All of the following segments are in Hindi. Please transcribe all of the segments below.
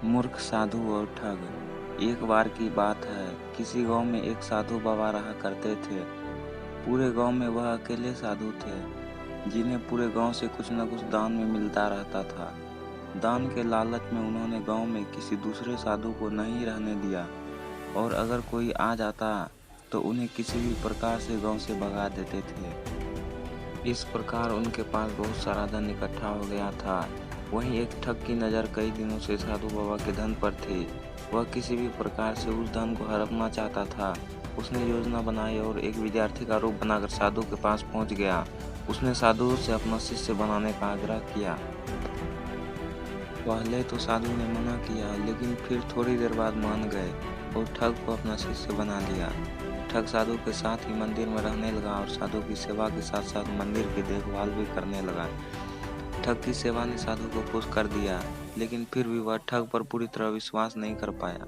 मूर्ख साधु और ठग। एक बार की बात है, किसी गांव में एक साधु बाबा रहा करते थे। पूरे गांव में वह अकेले साधु थे जिन्हें पूरे गांव से कुछ न कुछ दान में मिलता रहता था। दान के लालच में उन्होंने गांव में किसी दूसरे साधु को नहीं रहने दिया और अगर कोई आ जाता तो उन्हें किसी भी प्रकार से गांव से भगा देते थे। इस प्रकार उनके पास बहुत सारा धन इकट्ठा हो गया था। वहीं एक ठग की नज़र कई दिनों से साधु बाबा के धन पर थी। वह किसी भी प्रकार से उस धन को हड़पना चाहता था। उसने योजना बनाई और एक विद्यार्थी का रूप बनाकर साधु के पास पहुंच गया। उसने साधु से अपना शिष्य बनाने का आग्रह किया। पहले तो साधु ने मना किया, लेकिन फिर थोड़ी देर बाद मान गए और ठग को अपना शिष्य बना लिया। ठग साधु के साथ ही मंदिर में रहने लगा और साधु की सेवा के साथ साथ मंदिर की देखभाल भी करने लगा। ठग की सेवा ने साधु को खुश कर दिया, लेकिन फिर भी वह ठग पर पूरी तरह विश्वास नहीं कर पाया।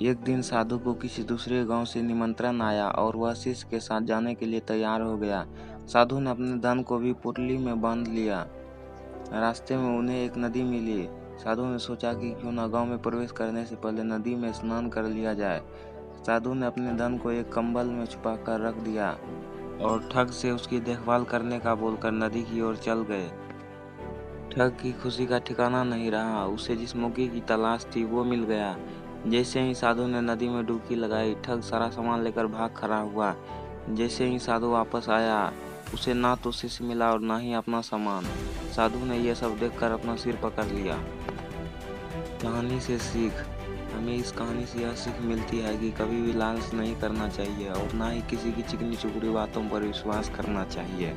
एक दिन साधु को किसी दूसरे गांव से निमंत्रण आया और वह शिष्य के साथ जाने के लिए तैयार हो गया। साधु ने अपने धन को भी पुटली में बांध लिया। रास्ते में उन्हें एक नदी मिली। साधु ने सोचा कि क्यों न गांव में प्रवेश करने से पहले नदी में स्नान कर लिया जाए। साधु ने अपने धन को एक कंबल में छुपाकर रख दिया और ठग से उसकी देखभाल करने का बोलकर नदी की ओर चल गए। ठग की खुशी का ठिकाना नहीं रहा। उसे जिस मौके की तलाश थी वो मिल गया। जैसे ही साधु ने नदी में डुबकी लगाई, ठग सारा सामान लेकर भाग खड़ा हुआ। जैसे ही साधु वापस आया, उसे ना तो शिष्य मिला और ना ही अपना सामान। साधु ने यह सब देखकर अपना सिर पकड़ लिया। कहानी से सीख। हमें इस कहानी से यह सीख मिलती है कि कभी भी लालच नहीं करना चाहिए और ना ही किसी की चिकनी चुपड़ी बातों पर विश्वास करना चाहिए।